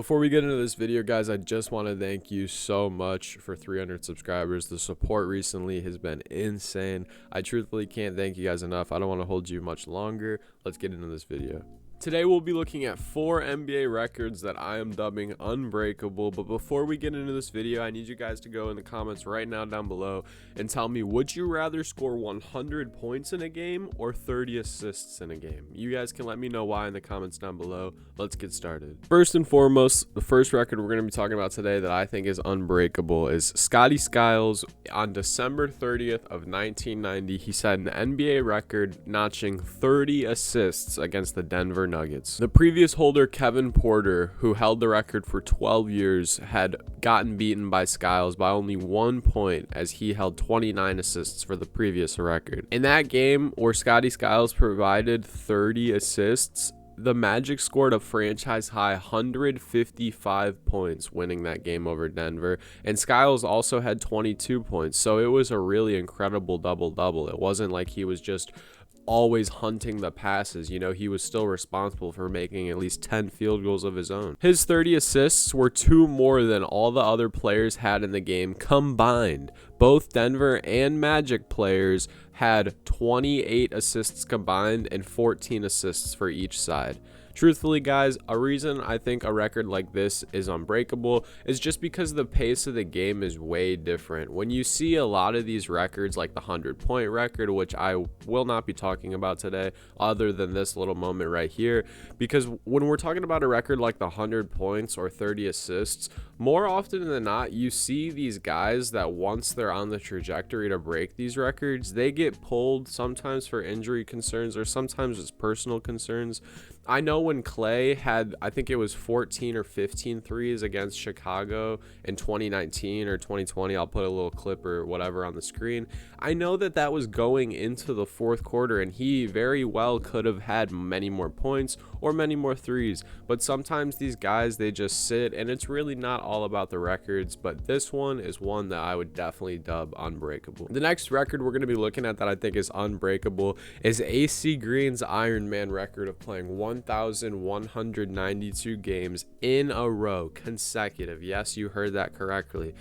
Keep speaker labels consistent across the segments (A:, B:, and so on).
A: Before we get into this video, guys, I just want to thank you so much for 300 subscribers. The support recently has been insane. I truthfully can't thank you guys enough. I don't want to hold you much longer. Let's get into this video. Today we'll be looking at 4 NBA records that I am dubbing unbreakable. But before we get into this video, I need you guys to go in the comments right now down below and tell me, would you rather score 100 points in a game or 30 assists in a game? You guys can let me know why in the comments down below. Let's get started. First and foremost, the first record we're going to be talking about today that I think is unbreakable is Scotty Skiles. On December 30th of 1990, he set an NBA record notching 30 assists against the Denver Nuggets. The previous holder, Kevin Porter, who held the record for 12 years, had gotten beaten by Skiles by only 1 point, as he held 29 assists for the previous record. In that game where Scotty Skiles provided 30 assists, the Magic scored a franchise high 155 points, winning that game over Denver, and Skiles also had 22 points, so it was a really incredible double-double. It wasn't like he was just always hunting the passes. You know, he was still responsible for making at least 10 field goals of his own. His 30 assists were 2 more than all the other players had in the game combined. Both Denver and Magic players had 28 assists combined and 14 assists for each side. Truthfully, guys, a reason I think a record like this is unbreakable is just because the pace of the game is way different. When you see a lot of these records, like the 100-point record, which I will not be talking about today other than this little moment right here, because when we're talking about a record like the 100 points or 30 assists, more often than not, you see these guys that once they're on the trajectory to break these records, they get pulled sometimes for injury concerns or sometimes it's personal concerns. I know when Clay had, I think it was 14 or 15 threes against Chicago in 2019 or 2020, I'll put a little clip or whatever on the screen. I know that that was going into the fourth quarter, and he very well could have had many more points or many more threes. But sometimes these guys, they just sit, and it's really not all about the records. But this one is one that I would definitely dub unbreakable. The next record we're going to be looking at that I think is unbreakable is AC Green's Iron Man record of playing 1,192 games in a row consecutive. Yes, you heard that correctly.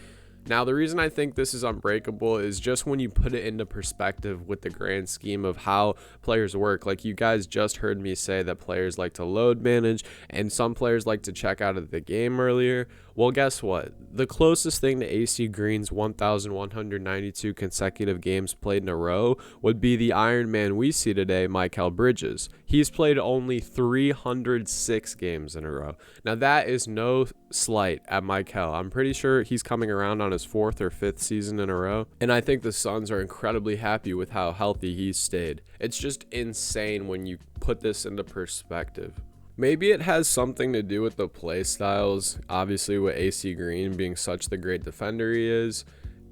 A: Now, the reason I think this is unbreakable is just when you put it into perspective with the grand scheme of how players work. Like, you guys just heard me say that players like to load manage and some players like to check out of the game earlier. Well, guess what? The closest thing to AC Green's 1,192 consecutive games played in a row would be the Iron Man we see today, Mikal Bridges. He's played only 306 games in a row. Now, that is no slight at Mikal. I'm pretty sure he's coming around on his 4th or 5th season in a row, and I think the Suns are incredibly happy with how healthy he's stayed. It's just insane when you put this into perspective. Maybe it has something to do with the play styles, obviously with AC Green being such the great defender he is,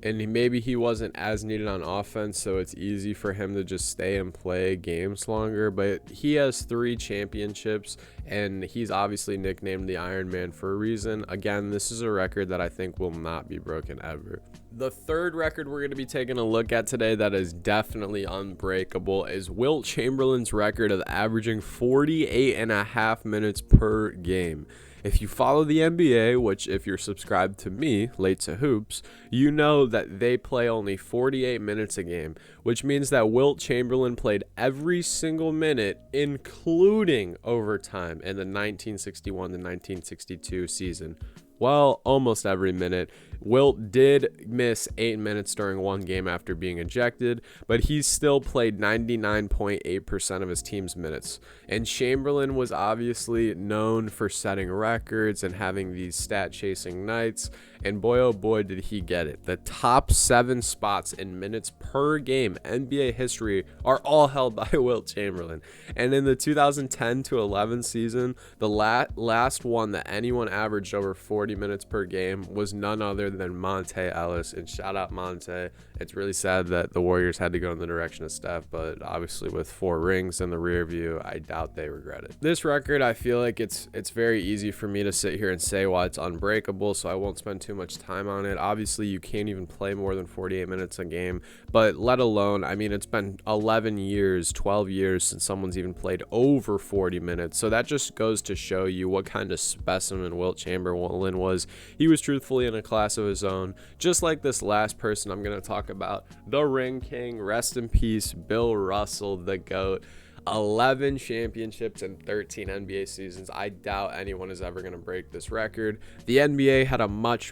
A: and maybe he wasn't as needed on offense, so it's easy for him to just stay and play games longer. But he has 3 championships, and he's obviously nicknamed the Iron Man for a reason. Again, this is a record that I think will not be broken ever. The third record we're going to be taking a look at today that is definitely unbreakable is Wilt Chamberlain's record of averaging 48.5 minutes per game. If you follow the NBA, which if you're subscribed to me, Late to Hoops, you know that they play only 48 minutes a game, which means that Wilt Chamberlain played every single minute, including overtime, in the 1961 to 1962 season. Well, almost every minute. Wilt did miss 8 minutes during one game after being ejected, but he still played 99.8% of his team's minutes. And Chamberlain was obviously known for setting records and having these stat-chasing nights, and boy oh boy did he get it. The top 7 spots in minutes per game NBA history are all held by Wilt Chamberlain. And in the 2010 to 11 season, the last one that anyone averaged over 40 40 minutes per game was none other than Monte Ellis. And shout out Monte. It's really sad that the Warriors had to go in the direction of Steph, but obviously with 4 rings in the rear view, I doubt they regret it. This record, I feel like it's very easy for me to sit here and say why it's unbreakable, so I won't spend too much time on it. Obviously, you can't even play more than 48 minutes a game, but let alone, I mean, it's been 11 years, 12 years since someone's even played over 40 minutes, so that just goes to show you what kind of specimen Wilt Chamberlain was. He was truthfully in a class of his own, just like this last person I'm going to talk about, the Ring King, rest in peace, Bill Russell, the GOAT. 11 championships and 13 NBA seasons. I doubt anyone is ever going to break this record. The NBA had a much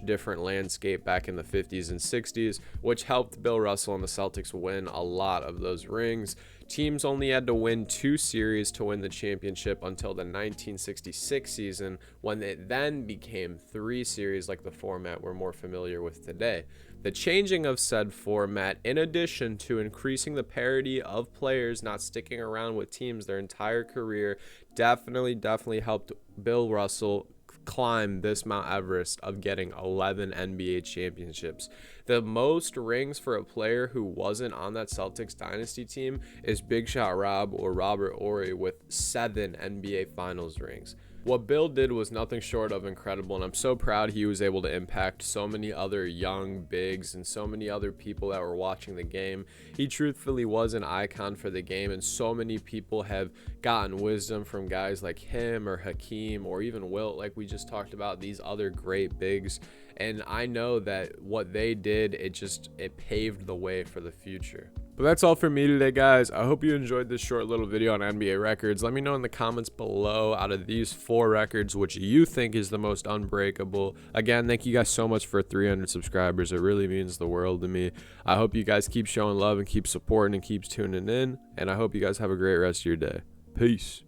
A: different landscape back in the 50s and 60s, which helped Bill Russell and the Celtics win a lot of those rings. Teams only had to win 2 series to win the championship until the 1966 season, when it then became 3 series like the format we're more familiar with today. The changing of said format, in addition to increasing the parity of players not sticking around with teams their entire career, definitely helped Bill Russell climb this Mount Everest of getting 11 NBA championships. The most rings for a player who wasn't on that Celtics dynasty team is Big Shot Rob or Robert Horry with 7 NBA Finals rings. What Bill did was nothing short of incredible, and I'm so proud he was able to impact so many other young bigs and so many other people that were watching the game. He truthfully was an icon for the game, and so many people have gotten wisdom from guys like him or Hakeem or even Wilt, like we just talked about, these other great bigs. And I know that what they did, it paved the way for the future. But that's all for me today, guys. I hope you enjoyed this short little video on NBA records. Let me know in the comments below, out of these 4 records, which you think is the most unbreakable. Again, thank you guys so much for 300 subscribers. It really means the world to me. I hope you guys keep showing love and keep supporting and keep tuning in. And I hope you guys have a great rest of your day. Peace.